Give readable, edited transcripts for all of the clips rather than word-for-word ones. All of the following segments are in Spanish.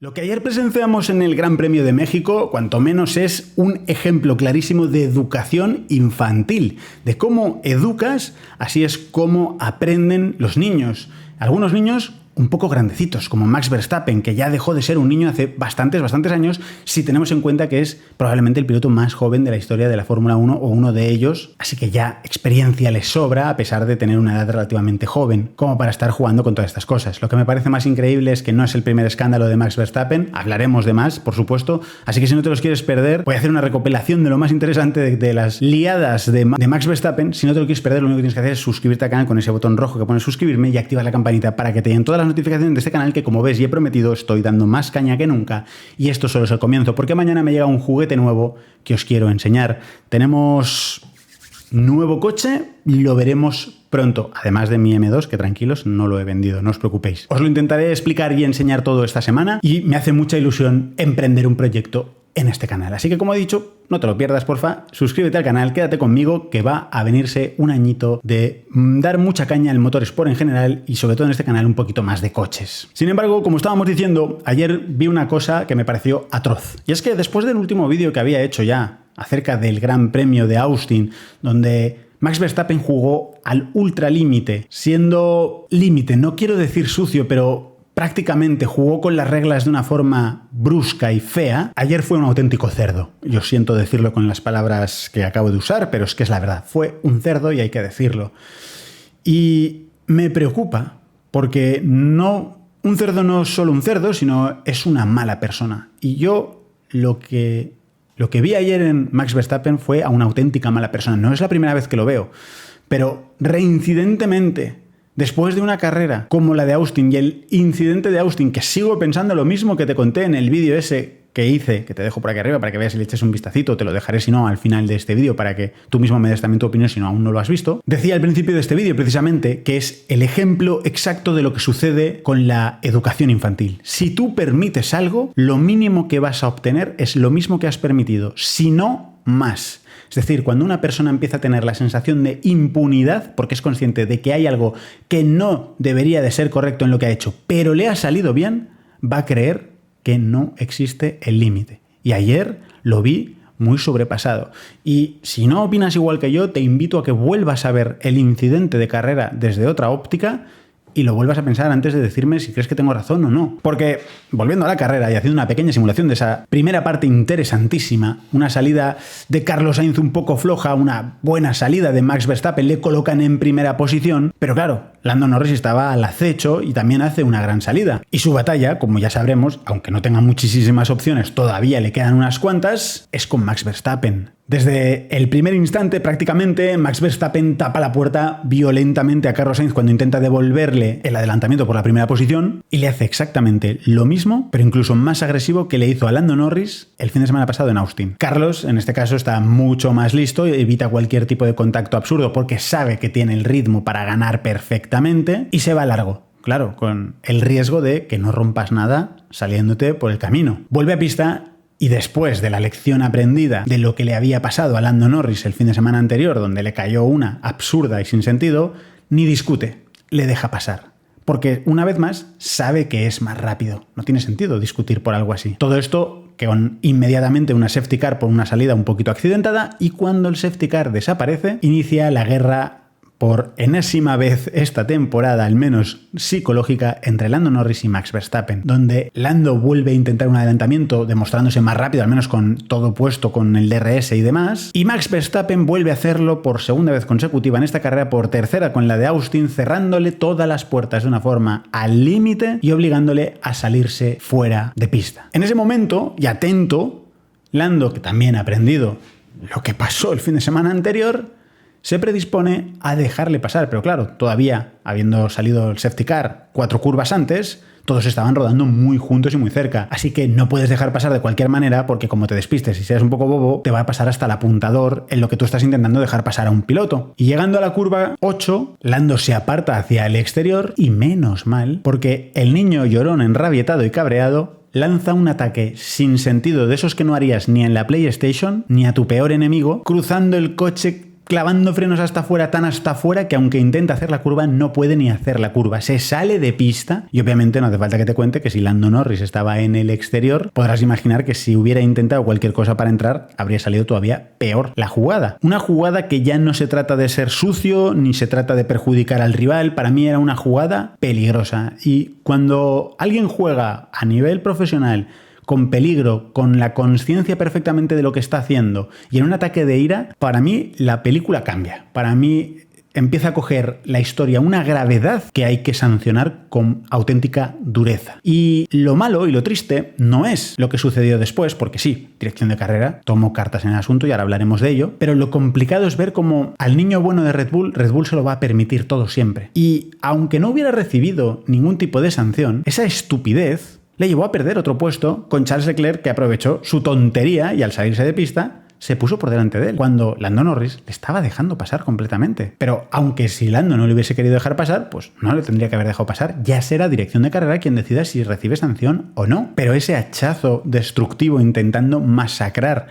Lo que ayer presenciamos en el Gran Premio de México, cuanto menos, es un ejemplo clarísimo de educación infantil. De cómo educas, así es como aprenden los niños. Algunos niños un poco grandecitos, como Max Verstappen, que ya dejó de ser un niño hace bastantes años, si tenemos en cuenta que es probablemente el piloto más joven de la historia de la Fórmula 1 o uno de ellos, así que ya experiencia le sobra a pesar de tener una edad relativamente joven, como para estar jugando con todas estas cosas. Lo que me parece más increíble es que no es el primer escándalo de Max Verstappen, hablaremos de más, por supuesto, así que si no te los quieres perder, voy a hacer una recopilación de lo más interesante de las liadas de Max Verstappen. Si no te lo quieres perder, lo único que tienes que hacer es suscribirte al canal con ese botón rojo que pone suscribirme y activar la campanita para que te lleguen todas las notificaciones de este canal, que como ves y he prometido estoy dando más caña que nunca, y esto solo es el comienzo, porque mañana me llega un juguete nuevo que os quiero enseñar. Tenemos nuevo coche, lo veremos pronto, además de mi M2, que tranquilos, no lo he vendido, no os preocupéis. Os lo intentaré explicar y enseñar todo esta semana, y me hace mucha ilusión emprender un proyecto en este canal. Así que, como he dicho, no te lo pierdas, porfa, suscríbete al canal, quédate conmigo, que va a venirse un añito de dar mucha caña al motorsport en general y sobre todo en este canal un poquito más de coches. Sin embargo, como estábamos diciendo, ayer vi una cosa que me pareció atroz. Y es que después del último vídeo que había hecho ya acerca del Gran Premio de Austin, donde Max Verstappen jugó al ultralímite, siendo límite, no quiero decir sucio, pero prácticamente jugó con las reglas de una forma brusca y fea, ayer fue un auténtico cerdo. Yo siento decirlo con las palabras que acabo de usar, pero es que es la verdad. Fue un cerdo y hay que decirlo. Y me preocupa porque un cerdo no es solo un cerdo, sino es una mala persona. Y yo lo que vi ayer en Max Verstappen fue a una auténtica mala persona. No es la primera vez que lo veo, pero reincidentemente, después de una carrera como la de Austin y el incidente de Austin, que sigo pensando lo mismo que te conté en el vídeo ese que hice, que te dejo por aquí arriba para que veas y le eches un vistacito, te lo dejaré si no al final de este vídeo para que tú mismo me des también tu opinión si no aún no lo has visto. Decía al principio de este vídeo precisamente que es el ejemplo exacto de lo que sucede con la educación infantil. Si tú permites algo, lo mínimo que vas a obtener es lo mismo que has permitido, si no más. Es decir, cuando una persona empieza a tener la sensación de impunidad, porque es consciente de que hay algo que no debería de ser correcto en lo que ha hecho, pero le ha salido bien, va a creer que no existe el límite. Y ayer lo vi muy sobrepasado. Y si no opinas igual que yo, te invito a que vuelvas a ver el incidente de carrera desde otra óptica y lo vuelvas a pensar antes de decirme si crees que tengo razón o no. Porque, volviendo a la carrera y haciendo una pequeña simulación de esa primera parte interesantísima, una salida de Carlos Sainz un poco floja, una buena salida de Max Verstappen, le colocan en primera posición, pero claro, Lando Norris estaba al acecho y también hace una gran salida. Y su batalla, como ya sabremos, aunque no tenga muchísimas opciones, todavía le quedan unas cuantas, es con Max Verstappen. Desde el primer instante, prácticamente, Max Verstappen tapa la puerta violentamente a Carlos Sainz cuando intenta devolverle el adelantamiento por la primera posición y le hace exactamente lo mismo, pero incluso más agresivo que le hizo a Lando Norris el fin de semana pasado en Austin. Carlos, en este caso, está mucho más listo y evita cualquier tipo de contacto absurdo porque sabe que tiene el ritmo para ganar perfectamente y se va largo. Claro, con el riesgo de que no rompas nada saliéndote por el camino. Vuelve a pista. Y después de la lección aprendida de lo que le había pasado a Lando Norris el fin de semana anterior, donde le cayó una absurda y sin sentido, ni discute, le deja pasar. Porque una vez más sabe que es más rápido. No tiene sentido discutir por algo así. Todo esto con inmediatamente una safety car por una salida un poquito accidentada, y cuando el safety car desaparece, inicia la guerra por enésima vez esta temporada, al menos psicológica, entre Lando Norris y Max Verstappen, donde Lando vuelve a intentar un adelantamiento demostrándose más rápido, al menos con todo puesto con el DRS y demás, y Max Verstappen vuelve a hacerlo por segunda vez consecutiva en esta carrera, por tercera con la de Austin, cerrándole todas las puertas de una forma al límite y obligándole a salirse fuera de pista. En ese momento, y atento, Lando, que también ha aprendido lo que pasó el fin de semana anterior, se predispone a dejarle pasar, pero claro, todavía habiendo salido el safety car 4 curvas antes, todos estaban rodando muy juntos y muy cerca, así que no puedes dejar pasar de cualquier manera porque como te despistes y seas un poco bobo, te va a pasar hasta el apuntador en lo que tú estás intentando dejar pasar a un piloto. Y llegando a la curva 8, Lando se aparta hacia el exterior y menos mal, porque el niño llorón enrabietado y cabreado lanza un ataque sin sentido de esos que no harías ni en la PlayStation ni a tu peor enemigo, cruzando el coche clavando frenos hasta afuera, tan hasta afuera, que aunque intenta hacer la curva, no puede ni hacer la curva. Se sale de pista y obviamente no hace falta que te cuente que si Lando Norris estaba en el exterior, podrás imaginar que si hubiera intentado cualquier cosa para entrar, habría salido todavía peor la jugada. Una jugada que ya no se trata de ser sucio, ni se trata de perjudicar al rival, para mí era una jugada peligrosa. Y cuando alguien juega a nivel profesional con peligro, con la conciencia perfectamente de lo que está haciendo y en un ataque de ira, para mí la película cambia. Para mí empieza a coger la historia una gravedad que hay que sancionar con auténtica dureza. Y lo malo y lo triste no es lo que sucedió después, porque sí, dirección de carrera tomó cartas en el asunto y ahora hablaremos de ello, pero lo complicado es ver cómo al niño bueno de Red Bull se lo va a permitir todo siempre. Y aunque no hubiera recibido ningún tipo de sanción, esa estupidez le llevó a perder otro puesto con Charles Leclerc, que aprovechó su tontería y al salirse de pista se puso por delante de él, cuando Lando Norris le estaba dejando pasar completamente. Pero aunque si Lando no le hubiese querido dejar pasar, pues no le tendría que haber dejado pasar. Ya será dirección de carrera quien decida si recibe sanción o no. Pero ese hachazo destructivo intentando masacrar,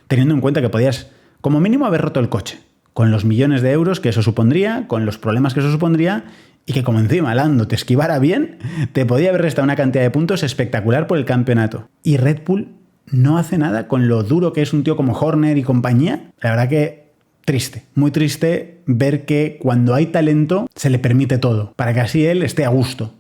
teniendo en cuenta que podías como mínimo haber roto el coche, con los millones de euros que eso supondría, con los problemas que eso supondría, y que como encima Lando te esquivara bien, te podía haber restado una cantidad de puntos espectacular por el campeonato. Y Red Bull no hace nada con lo duro que es un tío como Horner y compañía. La verdad que triste, muy triste ver que cuando hay talento se le permite todo, para que así él esté a gusto.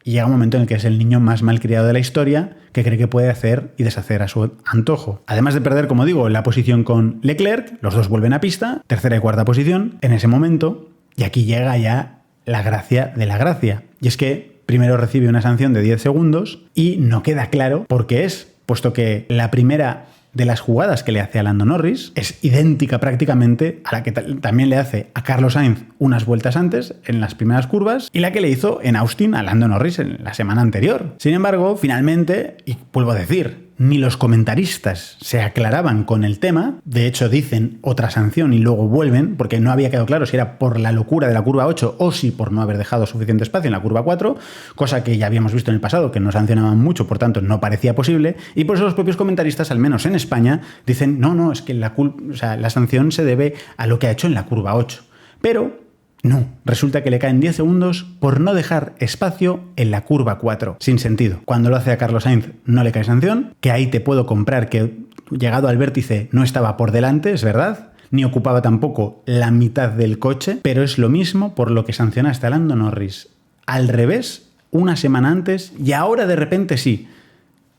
Y llega un momento en el que es el niño más malcriado de la historia, que cree que puede hacer y deshacer a su antojo. Además de perder, como digo, la posición con Leclerc, los dos vuelven a pista, tercera y cuarta posición, en ese momento, y aquí llega ya la gracia de la gracia. Y es que primero recibe una sanción de 10 segundos y no queda claro por qué es, puesto que la primera de las jugadas que le hace a Lando Norris es idéntica prácticamente a la que también le hace a Carlos Sainz unas vueltas antes, en las primeras curvas, y la que le hizo en Austin a Lando Norris en la semana anterior. Sin embargo, finalmente, y vuelvo a decir, ni los comentaristas se aclaraban con el tema. De hecho, dicen otra sanción y luego vuelven, porque no había quedado claro si era por la locura de la curva 8 o si por no haber dejado suficiente espacio en la curva 4, cosa que ya habíamos visto en el pasado, que no sancionaban mucho, por tanto no parecía posible, y por eso los propios comentaristas, al menos en España, dicen no, es que la sanción se debe a lo que ha hecho en la curva 8. Pero no, resulta que le caen 10 segundos por no dejar espacio en la curva 4. Sin sentido. Cuando lo hace a Carlos Sainz no le cae sanción, que ahí te puedo comprar que llegado al vértice no estaba por delante, es verdad, ni ocupaba tampoco la mitad del coche, pero es lo mismo por lo que sancionaste a Lando Norris al revés una semana antes y ahora de repente sí.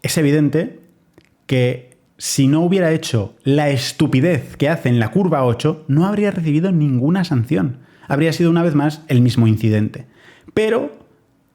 Es evidente que si no hubiera hecho la estupidez que hace en la curva 8, no habría recibido ninguna sanción. Habría sido una vez más el mismo incidente. Pero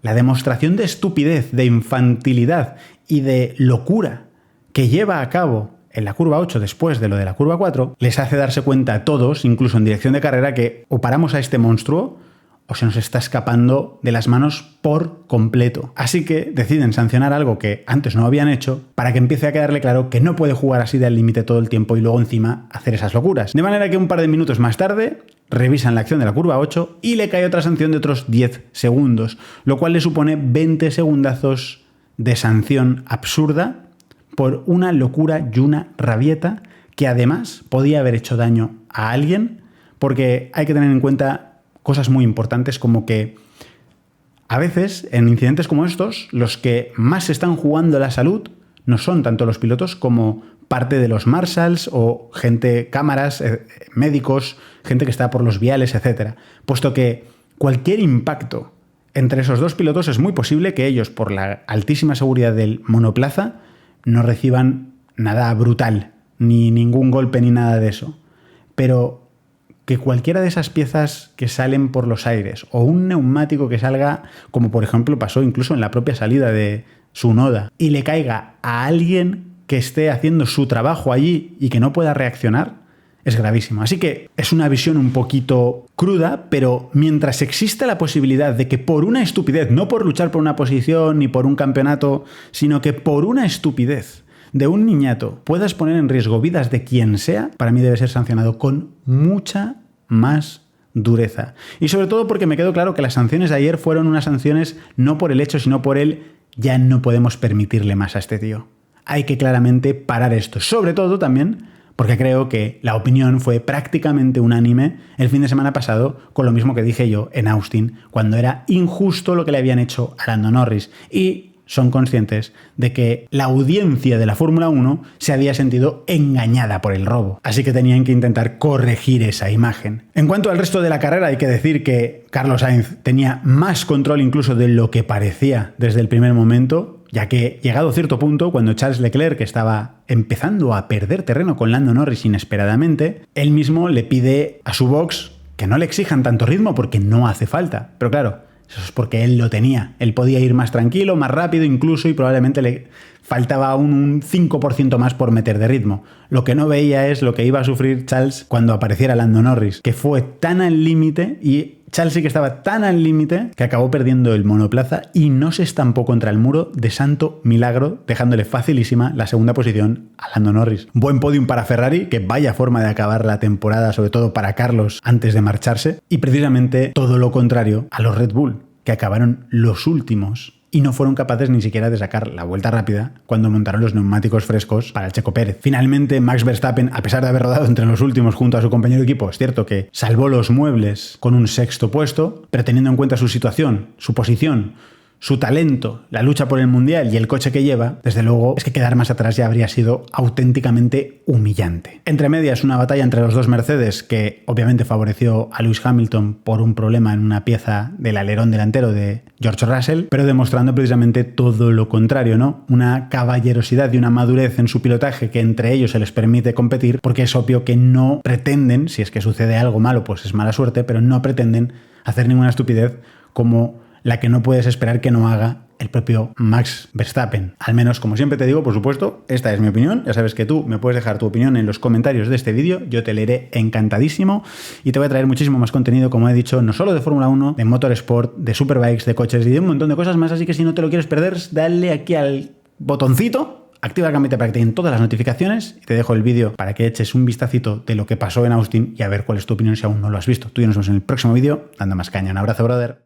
la demostración de estupidez, de infantilidad y de locura que lleva a cabo en la curva 8 después de lo de la curva 4 les hace darse cuenta a todos, incluso en dirección de carrera, que o paramos a este monstruo o se nos está escapando de las manos por completo. Así que deciden sancionar algo que antes no habían hecho para que empiece a quedarle claro que no puede jugar así del límite todo el tiempo y luego encima hacer esas locuras. De manera que un par de minutos más tarde revisan la acción de la curva 8 y le cae otra sanción de otros 10 segundos, lo cual le supone 20 segundazos de sanción absurda por una locura y una rabieta que además podía haber hecho daño a alguien, porque hay que tener en cuenta cosas muy importantes como que a veces en incidentes como estos los que más se están jugando la salud no son tanto los pilotos como parte de los marshals o gente, cámaras, médicos, gente que está por los viales, etc. Puesto que cualquier impacto entre esos dos pilotos es muy posible que ellos, por la altísima seguridad del monoplaza, no reciban nada brutal, ni ningún golpe ni nada de eso. Pero que cualquiera de esas piezas que salen por los aires o un neumático que salga, como por ejemplo pasó incluso en la propia salida de Tsunoda, y le caiga a alguien que esté haciendo su trabajo allí y que no pueda reaccionar, es gravísimo. Así que es una visión un poquito cruda, pero mientras exista la posibilidad de que por una estupidez, no por luchar por una posición ni por un campeonato, sino que por una estupidez de un niñato puedas poner en riesgo vidas de quien sea, para mí debe ser sancionado con mucha más dureza. Y sobre todo porque me quedó claro que las sanciones de ayer fueron unas sanciones no por el hecho, sino por el ya no podemos permitirle más a este tío. Hay que claramente parar esto. Sobre todo también porque creo que la opinión fue prácticamente unánime el fin de semana pasado, con lo mismo que dije yo en Austin, cuando era injusto lo que le habían hecho a Lando Norris. Y son conscientes de que la audiencia de la Fórmula 1 se había sentido engañada por el robo. Así que tenían que intentar corregir esa imagen. En cuanto al resto de la carrera, hay que decir que Carlos Sainz tenía más control incluso de lo que parecía desde el primer momento, ya que llegado a cierto punto, cuando Charles Leclerc estaba empezando a perder terreno con Lando Norris inesperadamente, él mismo le pide a su box que no le exijan tanto ritmo porque no hace falta. Pero claro, eso es porque él lo tenía. Él podía ir más tranquilo, más rápido incluso, y probablemente le faltaba aún un 5% más por meter de ritmo. Lo que no veía es lo que iba a sufrir Charles cuando apareciera Lando Norris, que fue tan al límite, y Charles sí que estaba tan al límite que acabó perdiendo el monoplaza y no se estampó contra el muro de santo milagro, dejándole facilísima la segunda posición a Lando Norris. Buen podium para Ferrari, que vaya forma de acabar la temporada, sobre todo para Carlos antes de marcharse, y precisamente todo lo contrario a los Red Bull, que acabaron los últimos y no fueron capaces ni siquiera de sacar la vuelta rápida cuando montaron los neumáticos frescos para el Checo Pérez. Finalmente, Max Verstappen, a pesar de haber rodado entre los últimos junto a su compañero de equipo, es cierto que salvó los muebles con un sexto puesto, pero teniendo en cuenta su situación, su posición, su talento, la lucha por el Mundial y el coche que lleva, desde luego es que quedar más atrás ya habría sido auténticamente humillante. Entre medias, una batalla entre los dos Mercedes que obviamente favoreció a Lewis Hamilton por un problema en una pieza del alerón delantero de George Russell, pero demostrando precisamente todo lo contrario, ¿no? Una caballerosidad y una madurez en su pilotaje que entre ellos se les permite competir, porque es obvio que no pretenden, si es que sucede algo malo, pues es mala suerte, pero no pretenden hacer ninguna estupidez como la que no puedes esperar que no haga el propio Max Verstappen. Al menos, como siempre te digo, por supuesto, esta es mi opinión. Ya sabes que tú me puedes dejar tu opinión en los comentarios de este vídeo. Yo te leeré encantadísimo y te voy a traer muchísimo más contenido, como he dicho, no solo de Fórmula 1, de Motorsport, de Superbikes, de coches y de un montón de cosas más. Así que si no te lo quieres perder, dale aquí al botoncito, activa la campanita para que te lleguen todas las notificaciones y te dejo el vídeo para que eches un vistacito de lo que pasó en Austin y a ver cuál es tu opinión si aún no lo has visto. Tú y yo nos vemos en el próximo vídeo. Dando más caña. Un abrazo, brother.